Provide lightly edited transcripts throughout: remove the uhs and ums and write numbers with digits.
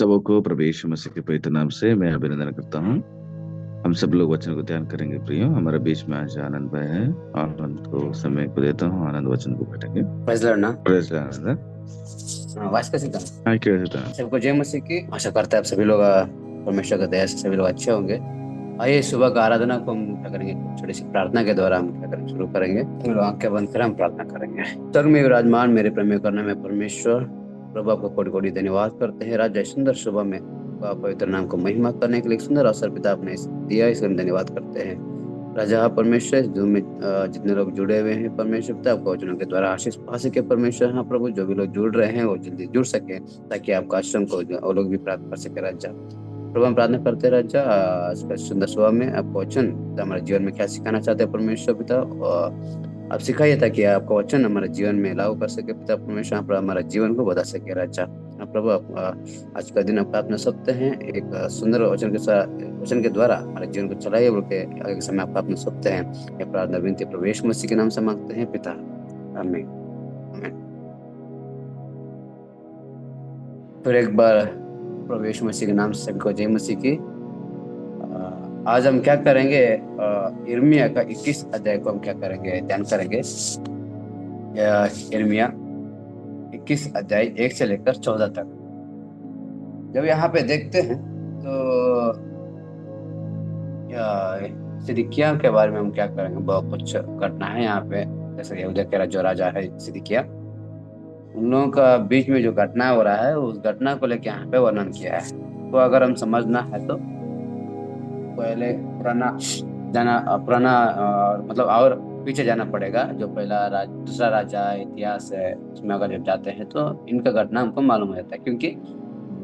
सबों को प्रभु यीशु मसीह के पवित्र नाम से मैं अभिनंदन करता हूँ। हम सब लोग वचन को ध्यान करेंगे प्रियो। हमारे बीच में आज आनंद भाई है। आनंद को समय को देता हूँ, आनंद वचन को बैठेंगे। प्रेज़ लॉर्ड ना। Praise the Anand. वाइस कैसे था? हाँ, क्या होता है? सबको जय मसीह की। आशा करते हैं आप सभी लोग परमेश्वर का दया से सभी लोग अच्छे होंगे। आइए सुबह का आराधना को हम क्या करेंगे, छोटी सी प्रार्थना के द्वारा हम क्या करेंगे शुरू करेंगे। हम लोग आंखें बंद करें, हम प्रार्थना करेंगे। स्वर्ग में विराजमान मेरे प्रेमी करने में परमेश्वर प्रभु आपको कोटि कोटि धन्यवाद करते हैं। राजा इस सुंदर सुबह में आपका पवित्र नाम को महिमा करने के लिए एक सुंदर अवसर पिता आपने दिया, इसके लिए धन्यवाद करते हैं। राजा परमेश्वर इस जूम में जितने लोग जुड़े हुए हैं परमेश्वर पिता आपको वचनों के द्वारा आशीष पा सके। परमेश्वर हाँ प्रभु, जो भी लोग जुड़ रहे हैं वो जल्दी जुड़ सके ताकि आपका आश्रम को वो लोग भी प्राप्त कर सके। राजा प्रभु हम प्रार्थना करते हैं राजा, आज का सुंदर सुबह में आपका वचन हमारे जीवन में क्या सिखाना चाहते हैं परमेश्वर पिता, और आप सिखाइए ताकि आपका वचन हमारे जीवन में लागू कर सके पिता परमेश्वर। यहाँ पर हमारे जीवन को बदल सके राजा। हाँ प्रभु आज का दिन आपका अपना सप्ते हैं, एक सुंदर वचन के साथ वचन के द्वारा हमारे जीवन को चलाइए बोल के आगे के समय आपका अपना सप्ते हैं। ये प्रार्थना विनती प्रभु यीशु मसीह के नाम से मांगते हैं पिता, आमीन आमीन। फिर एक बार प्रभु यीशु मसीह के नाम से सभी को जय मसीह की। आज हम क्या करेंगे, यिर्मयाह का 21 अध्याय को हम क्या करेंगे, ध्यान करेंगे। यिर्मयाह 21 अध्याय 1 से लेकर 14 तक। जब यहाँ पे देखते हैं तो सिदकिय्याह के बारे में हम क्या करेंगे, बहुत कुछ घटना है यहाँ पे। जैसे यहूदा का जो राजा है सिदकिय्याह, उन लोगों का बीच में जो घटना हो रहा है उस घटना को लेकर यहाँ पे वर्णन किया है। तो अगर हम समझना है तो पहले पुराना मतलब और पीछे जाना पड़ेगा। जो दूसरा राजा इतिहास है उसमें अगर जब जाते हैं तो इनका घटना हमको मालूम हो जाता है, क्योंकि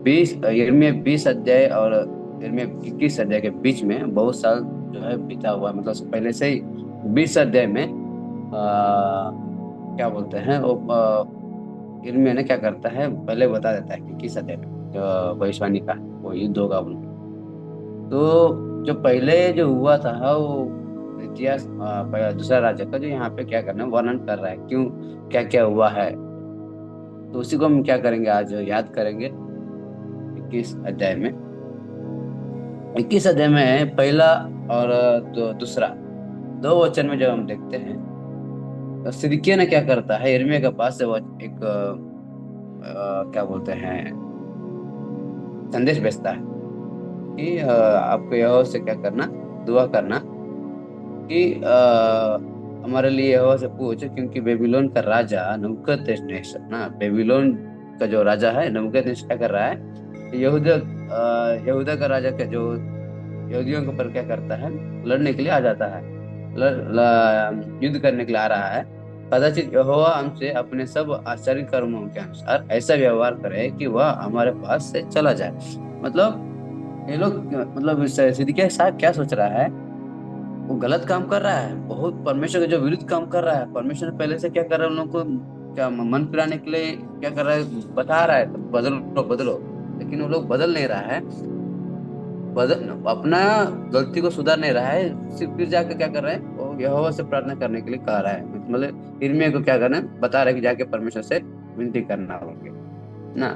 20 अध्याय और यिर्मयाह 21 अध्याय के बीच में बहुत साल जो है बीता हुआ, मतलब पहले से ही 20 अध्याय में क्या बोलते हैं वो, यिर्मयाह ने क्या करता है पहले बता देता है कि किस अध्याय में जो भविष्यवाणी का वो युद्ध होगा। तो जो पहले जो हुआ था वो इतिहास दूसरा राज्य का जो यहाँ पे क्या करना है वर्णन कर रहा है, क्यों क्या क्या हुआ है। तो उसी को हम क्या करेंगे, आज याद करेंगे। 21 अध्याय में पहला और दूसरा दो वचन में जब हम देखते हैं तो सिदकिय्याह ने क्या करता है, यिर्मयाह के पास से वो एक क्या बोलते हैं संदेश भेजता है कि आपको यहोवा से क्या करना, दुआ करना कि हमारे लिए यहोवा से पूछ, क्योंकि बेबीलोन का राजा नबूकदनेस्सर ना, बेबीलोन का जो राजा है नबूकदनेस्सर क्या कर रहा है, यहूदा का राजा का जो यहूदियों के ऊपर क्या करता है, लड़ने के लिए आ जाता है, युद्ध करने के लिए आ रहा है। कदाचित यहोवा हमसे अपने सब आश्चर्य कर्मों के अनुसार ऐसा व्यवहार करे कि वह हमारे पास से चला जाए। मतलब ये लोग, मतलब सिद्दीकिय्याह साहब क्या सोच रहा है, वो गलत काम कर रहा है, बहुत परमेश्वर के जो विरुद्ध काम कर रहा है। परमेश्वर पहले से क्या कर रहा है, उन लोगों को क्या मन फिराने के लिए क्या कर रहा है, बता रहा है तो बदलो बदलो, लेकिन वो लोग बदल नहीं रहा है, बदल अपना गलती को सुधार नहीं रहा है। सिर्फ फिर जाके क्या कर रहे हैं, वो यहोवा से प्रार्थना करने के लिए कह रहा है। मतलब यिर्मयाह को क्या करना है, बता रहा है कि जाके परमेश्वर से विनती करना होगी ना।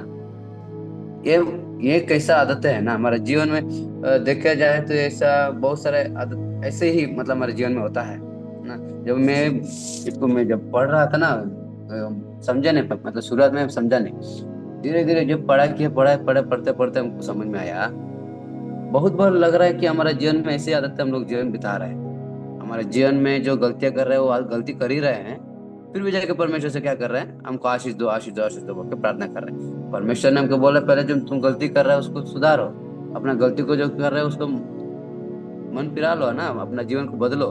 ये ये कैसा आदत है ना हमारे जीवन में, देखा जाए तो ऐसा बहुत सारे आदत ऐसे ही मतलब हमारे जीवन में होता है ना। जब मैं इसको मैं जब पढ़ रहा था ना, समझा नहीं, मतलब शुरुआत में समझा नहीं, धीरे धीरे जब पढ़ा किया, पढ़े पढ़ते पढ़ते हमको समझ में आया। बहुत बार लग रहा है कि हमारे जीवन में ऐसी आदत हम लोग जीवन बिता रहे हैं। हमारे जीवन में जो गलतियां कर रहे हैं वो आज गलती कर ही रहे हैं, फिर भी जाके परमेश्वर से क्या कर रहे हैं, हमको आशीष दो आशीष दो आशीष दो बोल के प्रार्थना कर रहे हैं। परमेश्वर ने हमको बोला पहले जो तुम गलती कर रहे हो उसको सुधारो, अपना गलती को जो कर रहे हो उसको मन फिरा लो ना, अपना जीवन को बदलो।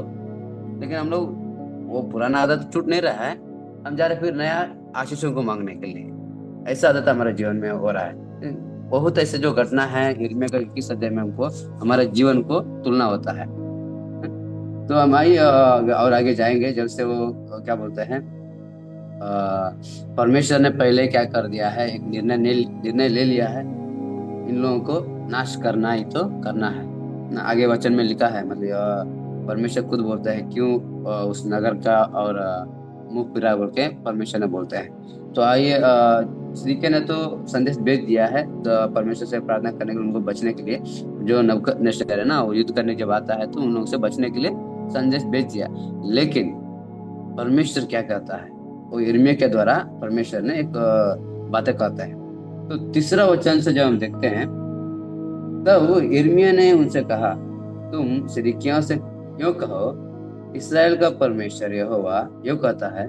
लेकिन हम लोग वो पुराना आदत छूट नहीं रहा है, हम जा रहे फिर नया आशीषों को मांगने के लिए। ऐसा आदत हमारे जीवन में हो रहा है। बहुत ऐसे जो घटना है यिर्मयाह का 21 अध्याय में हमको हमारे जीवन को तुलना होता है। तो हम आइए और आगे जाएंगे। जब से वो क्या बोलते हैं, परमेश्वर ने पहले क्या कर दिया है, एक निर्णय ले लिया है, इन लोगों को नाश करना ही तो करना है ना। आगे वचन में लिखा है, मतलब परमेश्वर खुद बोलता है क्यों उस नगर का और मुंह फिरा बोल के परमेश्वर ने बोलते हैं। तो आइए सिद्दीकिय्याह ने तो संदेश भेज दिया है तो परमेश्वर से प्रार्थना करने के लिए, उनको बचने के लिए। जो नबूकदनेस्सर है ना, वो युद्ध करने जब आता है तो उन लोगों से बचने के लिए संदेश भेज दिया। लेकिन परमेश्वर क्या कहता है, वो यिर्मयाह के द्वारा परमेश्वर ने एक बातें कहता है। तो तीसरा वचन से जब हम देखते हैं, तब यिर्मयाह ने उनसे कहा, तुम सिदकिय्याह से यूं कहो, इसराइल का परमेश्वर यहोवा यूं कहता है,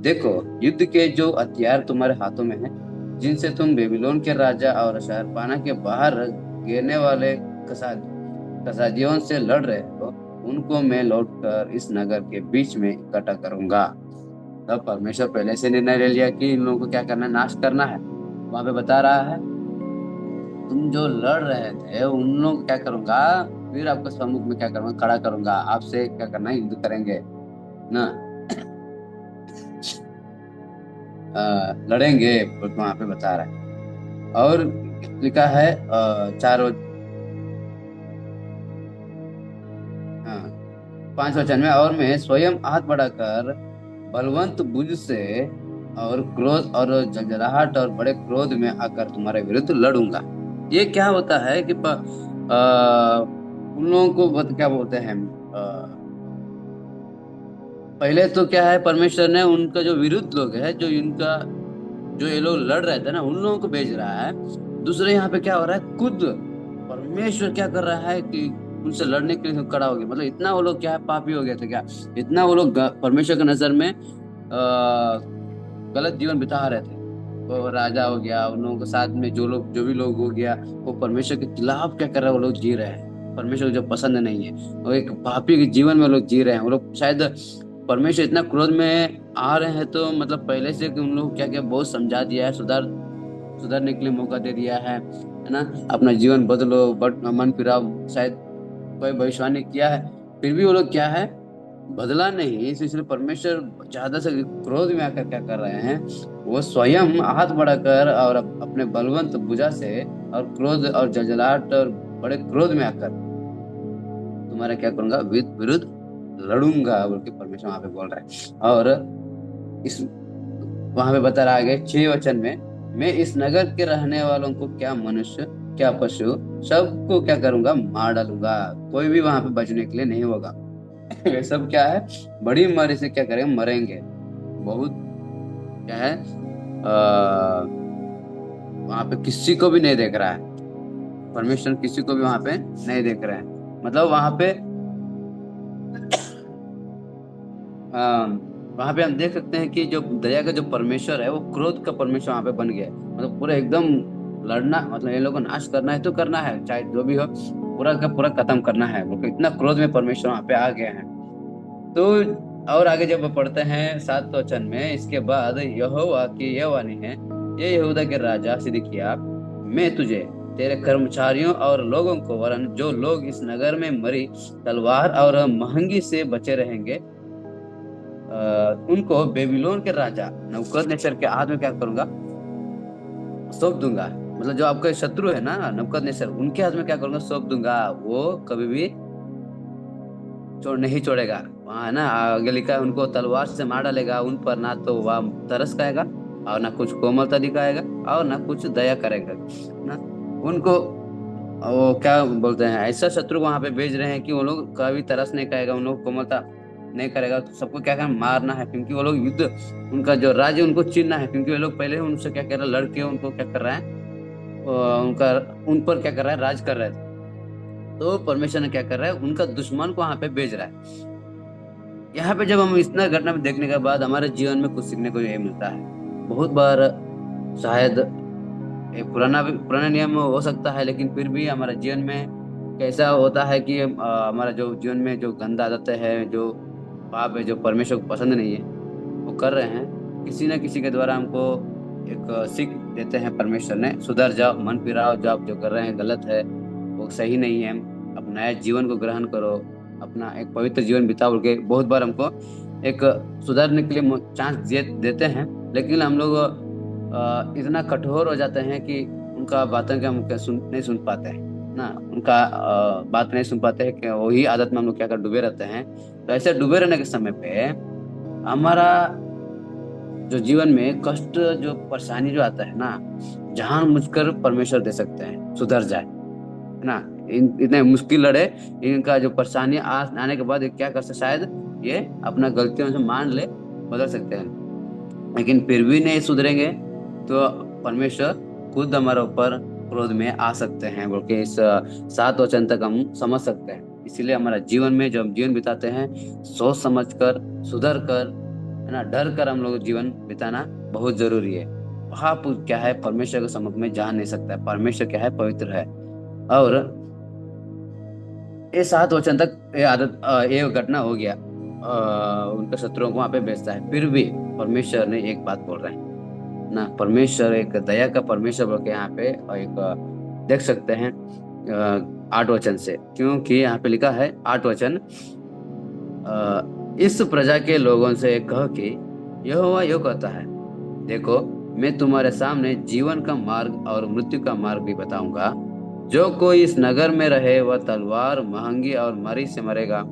देखो, युद्ध के जो हथियार तुम्हारे हाथों में हैं, जिनसे तुम बेबीलोन के राजा और शहरपाना के बाहर गिरने वाले कसादियों से लड़ रहे हो, उनको मैं लौटकर इस नगर के बीच में इकट्ठा करूंगा। तब परमेश्वर पहले से निर्णय ले लिया कि इन लोगों को क्या करना है, नाश करना है। वहां पे बता रहा है, तुम जो लड़ रहे थे उन लोगों को क्या करूंगा, फिर आपके सम्मुख में क्या करूंगा, खड़ा करूंगा, आपसे क्या करना है, युद्ध करेंगे ना, लड़ेंगे, वहां पे बता रहा है। और लिखा है चार हाँ, 5 वचन में, और मैं स्वयं हाथ बढ़ाकर बलवंत भुज से और क्रोध और जलजलाहट और बड़े क्रोध में आकर तुम्हारे विरुद्ध लड़ूंगा। ये क्या होता है कि उन लोगों को क्या बोलते हैं, पहले तो क्या है, परमेश्वर ने उनका जो विरुद्ध लोग है, जो इनका जो ये लोग लड़ रहे थे ना, उन लोगों को भेज रहा है। दूसरे यहाँ पे क्या हो रहा है, खुद परमेश्वर क्या कर रहा है कि उनसे लड़ने के लिए खड़ा हो गया। मतलब इतना वो लोग क्या है, पापी हो गए थे क्या, इतना वो लोग परमेश्वर की नजर में गलत जीवन बिता रहे थे। वो राजा हो गया, उन लोगों के साथ में जो भी लोग हो गया, वो परमेश्वर के खिलाफ क्या कर रहे हैं, वो लोग जी रहे हैं, परमेश्वर को जो पसंद नहीं है, वो एक पापी के जीवन में लोग जी रहे हैं। वो लोग शायद परमेश्वर इतना क्रोध में आ रहे हैं, तो मतलब पहले से कि उन लोग क्या क्या बहुत समझा दिया है, सुधरने के लिए मौका दे दिया है ना, अपना जीवन बदलो, बट मन फिराओ, शायद कोई भविष्यवाणी किया है, फिर भी वो लोग क्या है, बदला नहीं। इसलिए परमेश्वर ज्यादा से क्रोध में आकर क्या कर रहे हैं, वो स्वयं हाथ बढ़ाकर और अपने बलवंत भुजा से और क्रोध और जलजलाहट और बड़े क्रोध में आकर तुम्हारा क्या करूंगा, विरुद्ध लड़ूंगा, बोल के परमेश्वर वहां पे बोल रहा है। और इस वहां पे बता रहा आगे 6 वचन में, मैं इस नगर के रहने वालों को, क्या मनुष्य क्या पशु, सबको क्या करूंगा, मार डालूंगा। कोई भी वहां पे बचने के लिए नहीं होगा। वे सब क्या है, बड़ी बीमारी से क्या करेंगे, मरेंगे। बहुत क्या है, वहां पे किसी को भी नहीं देख रहा है, परमेश्वर किसी को भी वहां पे नहीं देख रहे हैं। मतलब वहां पे हम देख सकते हैं कि जो दया का जो परमेश्वर है, वो क्रोध का परमेश्वर वहां पे बन गया है। मतलब पूरा एकदम लड़ना, मतलब इन लोगों को नाश करना है तो करना है, चाहे जो भी हो, पूरा का पूरा खत्म करना है। वो इतना क्रोध में परमेश्वर वहां पे आ गए हैं। तो और आगे जब पढ़ते हैं 7 वचन में, इसके बाद यहोवा की यह वाणी है, ये यहूदा के राजा सिदकिय्याह, मैं तुझे, तेरे कर्मचारियों और लोगों को, वरन जो लोग इस नगर में मरी तलवार और महंगी से बचे रहेंगे, उनको बेबीलोन के राजा नबूकदनेस्सर के हाथ में क्या करूंगा, सौंप दूंगा। मतलब जो आपका शत्रु है ना नबूकदनेस्सर, उनके हाथ में क्या करूंगा, सौंप दूंगा। वो कभी भी नहीं छोड़ेगा। वहां है ना, आगे लिखा है, उनको तलवार से मार डालेगा। उन पर ना तो वह तरस खाएगा, और ना कुछ कोमलता दिखाएगा, और ना कुछ दया करेगा ना उनको। वो क्या बोलते हैं, ऐसा शत्रु वहां पे भेज रहे हैं कि वो लोग कभी तरस नहीं खाएगा, उन लोग कोमलता नहीं करेगा। तो सबको क्या करना, मारना है, क्योंकि वो लोग युद्ध, उनका जो राज्य उनको छीनना है, क्योंकि वो लोग पहले ही उनसे क्या कर रहे हैं, लड़के उनको क्या कर रहा है, उनका उन पर क्या कर रहा है, राज कर रहे थे। तो परमेश्वर ने क्या कर रहा है, उनका दुश्मन को वहां पे भेज रहा है। यहाँ पे जब हम इतना घटना में देखने के बाद हमारे जीवन में कुछ सीखने को ये मिलता है। बहुत बार शायद एक पुराना नियम हो सकता है, लेकिन फिर भी हमारे जीवन में कैसा होता है कि हमारा जो जीवन में जो गंदा आदतें है, जो पाप है, जो परमेश्वर को पसंद नहीं है, वो कर रहे हैं, किसी न किसी के द्वारा हमको एक सीख देते हैं परमेश्वर ने, सुधर जाओ, मन फिराओ, जो आप जो कर रहे हैं गलत है, वो सही नहीं है, अब नया जीवन को ग्रहण करो, अपना एक पवित्र जीवन बिताओ के बहुत बार हमको एक सुधारने के लिए चांस देते हैं। लेकिन हम लोग इतना कठोर हो जाते हैं कि उनका बातों के हम नहीं सुन पाते हैं ना, उनका बात नहीं सुन पाते हैं, कि वही आदत में हम लोग क्या कर डूबे रहते हैं। तो ऐसे डूबे रहने के समय पे हमारा जो जीवन में कष्ट, जो परेशानी जो आता है ना, जान मुझकर परमेश्वर दे सकते हैं, सुधर जाए, है ना। इतने मुश्किल लड़े, इनका जो परेशानी आने के बाद ये क्या कर सकते, शायद ये अपना गलतियों से मान ले, बदल सकते हैं, लेकिन फिर भी नहीं सुधरेंगे तो परमेश्वर खुद हमारे ऊपर क्रोध में आ सकते हैं, बोल के इस 7 वचन तक हम समझ सकते हैं। इसीलिए हमारा जीवन में जो हम जीवन बिताते हैं, सोच समझ कर, सुधर कर, है ना, डर कर हम लोग जीवन बिताना बहुत जरूरी है। पाप क्या है, परमेश्वर के सम्मुख में जा नहीं सकता है। परमेश्वर क्या है, पवित्र है। और ये 7 वचन तक ये आदत, ये घटना हो गया, उनके शत्रुओं को वहां पे बेचता है। फिर भी परमेश्वर ने एक बात बोल रहे हैं ना, परमेश्वर एक दया का परमेश्वर बोल के यहाँ पे एक देख सकते हैं 8 वचन से, क्योंकि यहाँ पे लिखा है 8 वचन, इस प्रजा के लोगों से कह कि यहोवा यो कहता है, देखो मैं तुम्हारे सामने जीवन का मार्ग और मृत्यु का मार्ग भी बताऊंगा। जो कोई इस नगर में रहे वह तलवार, महंगी और मरी से मरेगा,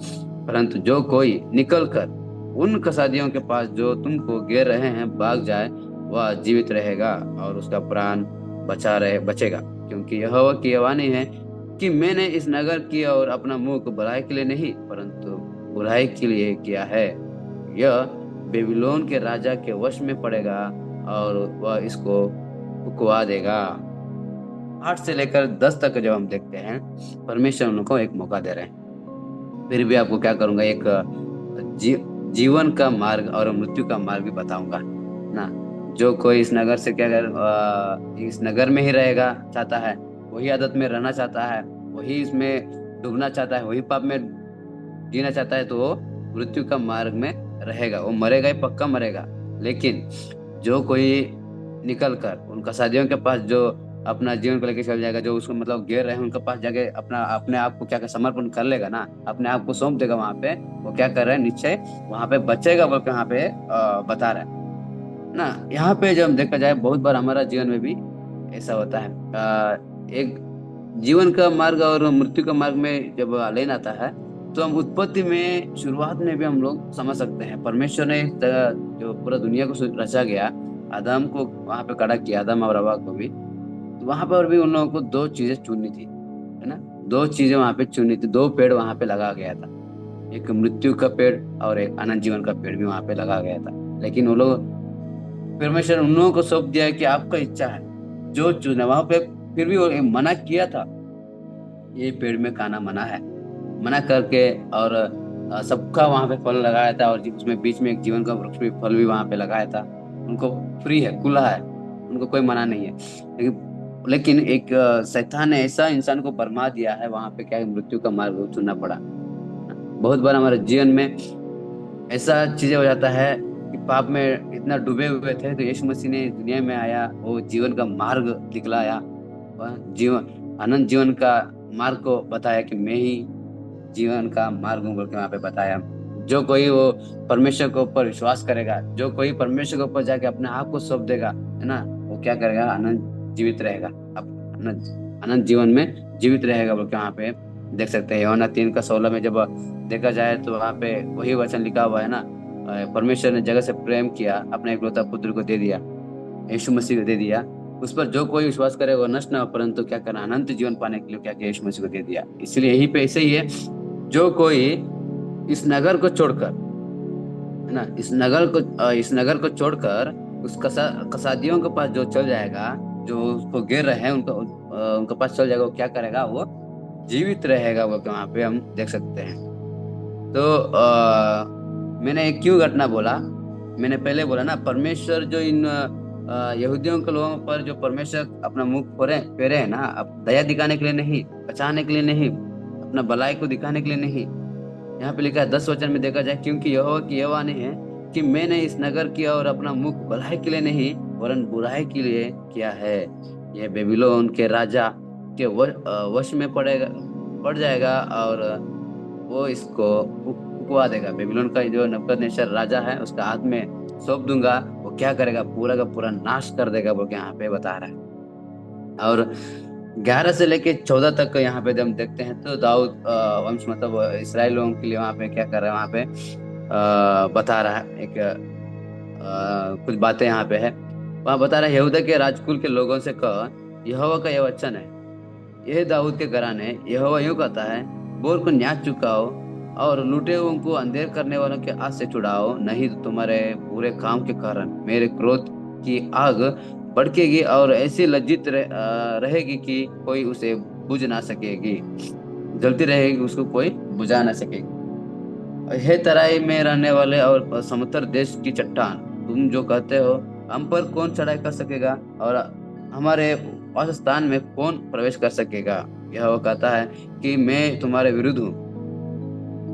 परंतु जो कोई निकल कर उन कसादियों के पास जो तुमको घेर रहे हैं भाग जाए, वह जीवित रहेगा और उसका प्राण बचेगा। क्योंकि यहोवा की यह वाणी है कि मैंने इस नगर की और अपना मुंह को भलाई के लिए नहीं परंतु बुराई के लिए किया है। यह बेबीलोन के राजा के वश में पड़ेगा और वह इसको उकवा देगा। 8 से लेकर 10 तक जब हम देखते हैं, परमेश्वर उनको एक मौका दे रहे हैं। फिर भी आपको क्या करूंगा, एक जीवन का मार्ग और मृत्यु का मार्ग भी बताऊंगा ना। जो कोई इस नगर से क्या कर, इस नगर में ही रहेगा चाहता है, वही आदत में रहना चाहता है, वही इसमें डूबना चाहता है, वही पाप में जीना चाहता है, तो वो मृत्यु का मार्ग में रहेगा, वो मरेगा ही, पक्का मरेगा। लेकिन जो कोई निकल कर उन कसादियों के पास जो अपना जीवन को लेकर चल जाएगा, जो उसको मतलब घेर रहे हैं, उनके पास जाके अपना अपने आप को क्या समर्पण कर लेगा ना, अपने आप को सौंप देगा वहां पे, वो क्या कर रहे हैं, निश्चय वहां पे बचेगा बोल के वहां पे बता रहे हैं ना। यहाँ पे जब देखा जाए, बहुत बार हमारा जीवन में भी ऐसा होता है। एक जीवन का मार्ग और मृत्यु का मार्ग में जब लेन आता है, तो हम उत्पत्ति में शुरुआत में भी हम लोग समझ सकते हैं, परमेश्वर ने जो पूरा दुनिया को रचा गया, आदम को वहां पे खड़ा किया, आदम और हवा को भी, तो वहां पर भी उन लोगों को 2 चीजें चुननी थी, है ना। 2 चीजें वहां पे चुननी थी, 2 पेड़ वहां पे लगा गया था, एक मृत्यु का पेड़ और एक अनंत जीवन का पेड़ भी वहां पे लगा गया था। लेकिन वो लोग, परमेश्वर उन लोगों को सौंप दिया कि आपका इच्छा है जो चुना, वहां पे फिर भी वो मना किया था, ये पेड़ में खाना मना है, मना करके, और सबका वहां पे फल लगाया था, और उसमें बीच में एक जीवन का वृक्ष भी, फल भी वहां पे लगाया था। उनको फ्री है, खुला है, उनको कोई मना नहीं है। लेकिन एक शैतान ने ऐसा इंसान को बरमा दिया है, वहां पे क्या है, मृत्यु का मार्ग चुनना पड़ा। बहुत बार हमारे जीवन में ऐसा चीजें हो जाता है कि पाप में इतना डूबे हुए थे, तो यीशु मसीह ने दुनिया में आया, वो जीवन का मार्ग दिखलाया, वह जीवन, अनंत जीवन का मार्ग को बताया कि मैं ही जीवन का मार्ग हूँ बोल के वहां पे बताया। जो कोई वो परमेश्वर के ऊपर विश्वास करेगा, जो कोई परमेश्वर के ऊपर जाके अपने आप को सौंप देगा, है ना, वो क्या करेगा, अनंत जीवित रहेगा, अब अनंत जीवन में जीवित रहेगा बोल के वहां पे देख सकते हैं। यूहन्ना 3:16 में जब देखा जाए, तो वहां पे वही वचन लिखा हुआ है ना, परमेश्वर ने जगत से प्रेम किया, अपने इकलौता पुत्र को दे दिया, यीशु मसीह को दे दिया, उस पर जो कोई विश्वास करे वो नष्ट ना हो परंतु क्या करना, अनंत जीवन पाने के लिए क्या किया, यीशु मसीह को दे दिया। इसलिए यही पे ऐसे ही है, जो कोई इस नगर को छोड़कर, है ना, इस नगर को छोड़कर उस कसादियों के पास जो चल जाएगा, जो उसको घेर रहे हैं, उनके पास चल जाएगा, वो क्या करेगा, वो जीवित रहेगा, वो वहां पे हम देख सकते हैं। तो मैंने क्यों घटना बोला, मैंने पहले बोला ना, परमेश्वर जो इन यहूदियों के लोगों पर जो परमेश्वर अपना मुख फेरे है ना, अब दया दिखाने के लिए नहीं, बचाने के लिए नहीं, अपना भलाई को दिखाने के लिए नहीं। यहाँ पे लिखा है 10 वचन में देखा जाए, क्योंकि यहोवा की यह वाणी है कि मैंने इस नगर की और अपना मुख भलाई के लिए नहीं वरन बुराई के लिए किया है। यह बेबीलोन के राजा के वश में पड़ जाएगा और वो इसको उकवा देगा। बेबीलोन का जो नबूकदनेस्सर राजा है, उसका हाथ में सौंप दूंगा, वो क्या करेगा, पूरा का पूरा नाश कर देगा, वो यहाँ पे बता रहा है। और 11 से लेके 14 तक यहाँ पे जब हम देखते हैं, तो दाऊद वंश, मतलब इसराइल लोगों के लिए वहाँ पे क्या कर रहा है, वहाँ पे बता रहा है, एक कुछ बातें यहाँ पे है। वहाँ बता रहा है, यहूदा के राजकुल के लोगों से कह, यहोवा का यह वचन है, यह दाऊद के घराने, यहोवा यूं कहता है, बोर को न्याय चुकाओ और लूटे हुओं को अंधेर करने वालों के हाथ से छुड़ाओ, नहीं तो तुम्हारे बुरे काम के कारण मेरे क्रोध की आग भड़केगी और ऐसी लज्जित रहेगी कि कोई उसे बुझ ना सकेगी, जलती रहेगी, उसको कोई बुझा ना सकेगी। हे तराई में रहने वाले और समतल देश की चट्टान, तुम जो कहते हो, हम पर कौन चढ़ाई कर सकेगा और हमारे वास स्थान में कौन प्रवेश कर सकेगा? यह वो कहता है कि मैं तुम्हारे विरुद्ध हूँ।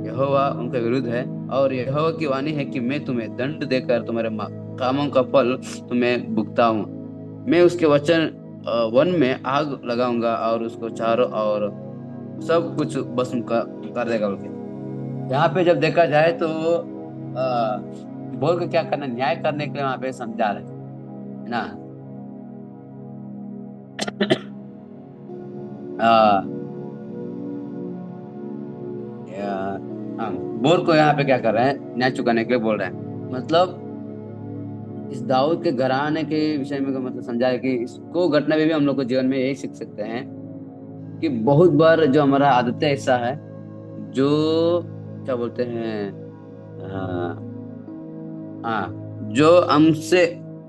यहोवा उनके विरुद्ध है, और यहोवा की वाणी है कि मैं तुम्हें दंड देकर तुम्हारे कामों का फल तुम्हें भुगताऊं। मैं उसके वचन वन में आग लगाऊंगा और उसको चारों और सब कुछ भस्म कर देगा बोल के। यहाँ पे जब देखा जाए तो बोल के क्या करना, न्याय करने के लिए वहां पे समझा रहे है ना। आ, हाँ, बोर को यहाँ पे क्या कर रहे हैं, न्याय चुकाने के लिए बोल रहे हैं। मतलब इस दाऊद के घराने के विषय में मतलब समझा है कि इसको घटना में भी हम लोग को जीवन में यही सीख सकते हैं कि बहुत बार जो हमारा आदतें ऐसा है, जो क्या बोलते हैं, हाँ, जो हमसे,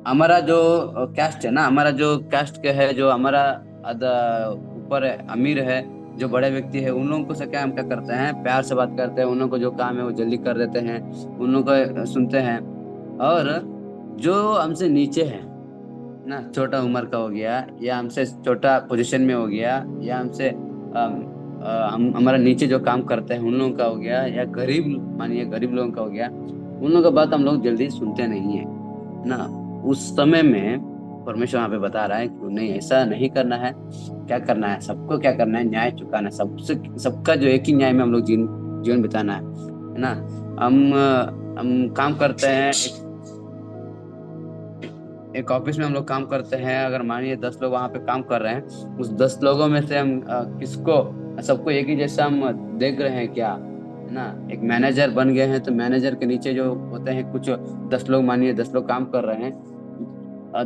हमारा जो कैस्ट है ना, हमारा जो कैस्ट के है, जो हमारा ऊपर है, अमीर है, जो बड़े व्यक्ति है, उन लोगों को से क्या हम क्या करते हैं, प्यार से बात करते हैं, उन लोगों को जो काम है वो जल्दी कर देते हैं, उन लोगों को सुनते हैं। और जो हमसे नीचे है ना, छोटा उम्र का हो गया, या हमसे छोटा पोजीशन में हो गया, या हमसे हम हमारा नीचे जो काम करते हैं उन लोगों का हो गया, या गरीब, मानिए गरीब लोगों का हो गया, उन लोगों का बात हम लोग जल्दी सुनते नहीं है ना। उस समय में परमेश्वर वहां पे बता रहा है कि नहीं, ऐसा नहीं करना है। क्या करना है, सबको क्या करना है, न्याय चुकाना है, सबसे सबका जो एक ही न्याय में हम लोग जीवन बिताना है ना। हम काम करते हैं, एक ऑफिस में हम लोग काम करते हैं, अगर मानिए 10 लोग वहां पे काम कर रहे हैं, उस 10 लोगों में से हम किसको, सबको एक ही जैसा हम देख रहे हैं क्या, है ना। एक मैनेजर बन गए हैं तो मैनेजर के नीचे जो होते हैं कुछ 10 लोग, मानिए 10 लोग काम कर रहे हैं,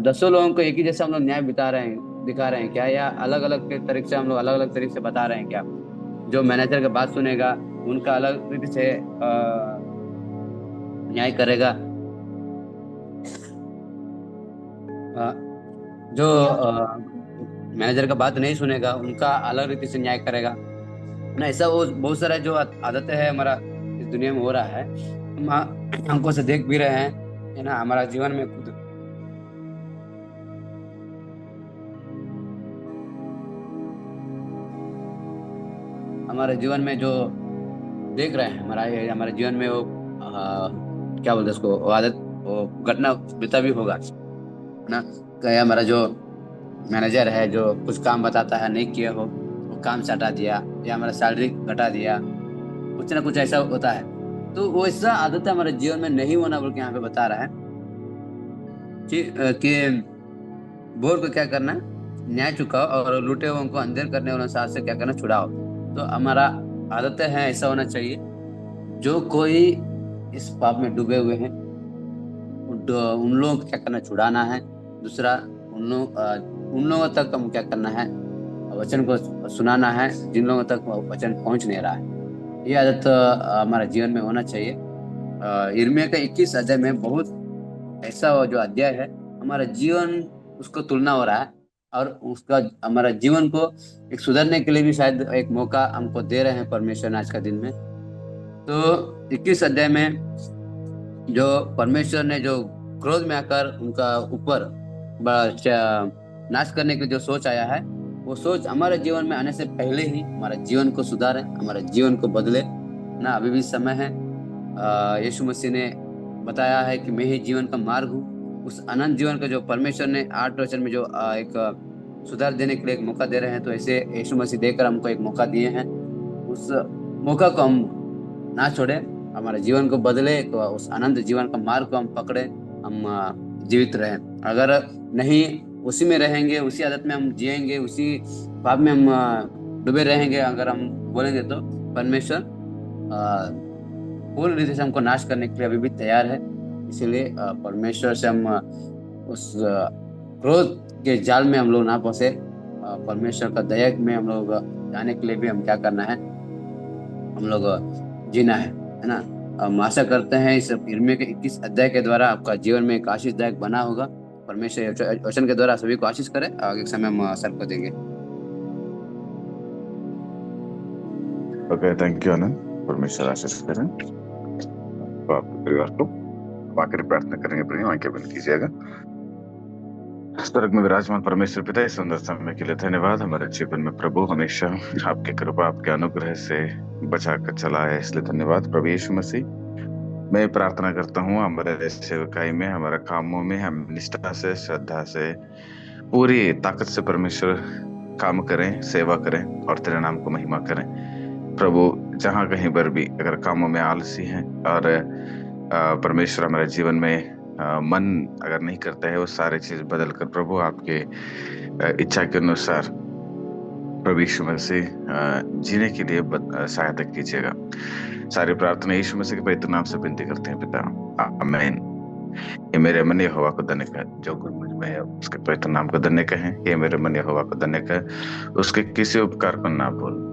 10 लोगों को एक ही जैसा हम लोग न्याय बिता रहे हैं, दिखा रहे हैं क्या, या अलग अलग के तरीके से हम लोग अलग अलग तरीके से बता रहे हैं क्या? जो मैनेजर की बात सुनेगा उनका अलग रीति से न्याय करेगा, जो मैनेजर का बात नहीं सुनेगा उनका अलग रीति से न्याय करेगा ना। ऐसा वो बहुत सारा जो आदतें है हमारा इस दुनिया में हो रहा है, हम हमको से देख भी रहे हैं, है ना। हमारा जीवन में खुद, हमारे जीवन में जो देख रहे हैं, हमारे जीवन में वो क्या बोलते हैं उसको, वो आदत, वो घटना बीता भी होगा ना। कहीं हमारा जो मैनेजर है जो कुछ काम बताता है नहीं किया हो, वो काम से हटा दिया, या हमारा सैलरी घटा दिया, कुछ ना कुछ ऐसा होता है। तो वो ऐसा आदत हमारे जीवन में नहीं होना बोल के यहाँ पे बता रहा है कि बोर को क्या करना, न्याय चुकाओ और लूटे हुओं को अंधेर करने वालों से हाथ से क्या करना, छुड़ाओ। तो हमारा आदतें हैं, ऐसा होना चाहिए, जो कोई इस पाप में डूबे हुए हैं उन लोगों को क्या करना, छुड़ाना है। दूसरा, उन लोगों तक हम क्या करना है, वचन को सुनाना है जिन लोगों तक वो वचन पहुंच नहीं रहा है। ये आदत हमारे जीवन में होना चाहिए। यिर्मयाह का 21 अध्याय में बहुत ऐसा जो अध्याय है, हमारा जीवन उसको तुलना हो रहा है, और उसका हमारा जीवन को एक सुधरने के लिए भी शायद एक मौका हमको दे रहे हैं परमेश्वर आज का दिन में। तो 21 अध्याय में जो परमेश्वर ने जो क्रोध में आकर उनका ऊपर नाश करने की जो सोच आया है, वो सोच हमारे जीवन में आने से पहले ही हमारे जीवन को सुधारे, हमारे जीवन को बदले ना। अभी भी समय है। यीशु मसीह ने बताया है कि मैं ही जीवन का मार्ग हूँ। उस अनंत जीवन का जो परमेश्वर ने 8 वचन में जो एक सुधार देने के लिए एक मौका दे रहे हैं, तो ऐसे यीशु मसीह देकर हमको एक मौका दिए हैं। उस मौका को हम ना छोड़े, हमारे जीवन को बदले, तो उस अनंत जीवन का मार्ग को हम पकड़े, हम जीवित रहें। अगर नहीं उसी में रहेंगे, उसी आदत में हम जिएंगे, उसी पाप में हम डूबे रहेंगे, अगर हम बोलेंगे, तो परमेश्वर पूर्ण रीति से हमको नाश करने के लिए अभी भी तैयार है। इसीलिए परमेश्वर से हम उस क्रोध के जाल में हम लोग ना फंसे। परमेश्वर का दया में हम लोग जाने के लिए भी हम क्या करना है, हम लोग जीना है ना। हम आशा करते हैं इस यिर्मयाह के 21 अध्याय के द्वारा आपका जीवन में एक आशीषदायक बना होगा। परमेश्वर वचन के द्वारा सभी को आशीष करे। आगे के समय हम सर को देंगे। ओके, थैंक यू आनंद। परमेश्वर आशीष करें तो आपके परिवार को। अब आखिरी प्रार्थना करेंगे प्रियो, आंखें बंद कीजिएगा। स्वर्ग में विराजमान परमेश्वर पिता, इस सुंदर समय के लिए धन्यवाद। हमारे जीवन में प्रभु हमेशा आपकी कृपा, आपके अनुग्रह से बचा कर चला है, इसलिए धन्यवाद प्रभु यीशु मसीह। मैं प्रार्थना करता हूँ हमारे सेवकाई में, हमारे कामों में हम निष्ठा से, श्रद्धा से, पूरी ताकत से परमेश्वर काम करें, सेवा करें और तेरे नाम को महिमा करें। प्रभु जहाँ कहीं पर भी अगर कामों में आलसी हैं और परमेश्वर हमारे जीवन में मन अगर नहीं करता है, वो सारी चीज बदल कर प्रभु आपके इच्छा के अनुसार प्रभु यीशु मसीह जीने के लिए सहायता कीजिएगा। सारी प्रार्थना यीशु मसीह के पवित्र नाम से विनती करते हैं पिता, आमीन। ये मेरे मन यहोवा को धन्य कहे, जो गुण मुझ में है उसके पवित्र नाम को धन्य कहें। ये मेरे मन यहोवा को धन्य कहे, उसके किसी उपकार को ना भूल।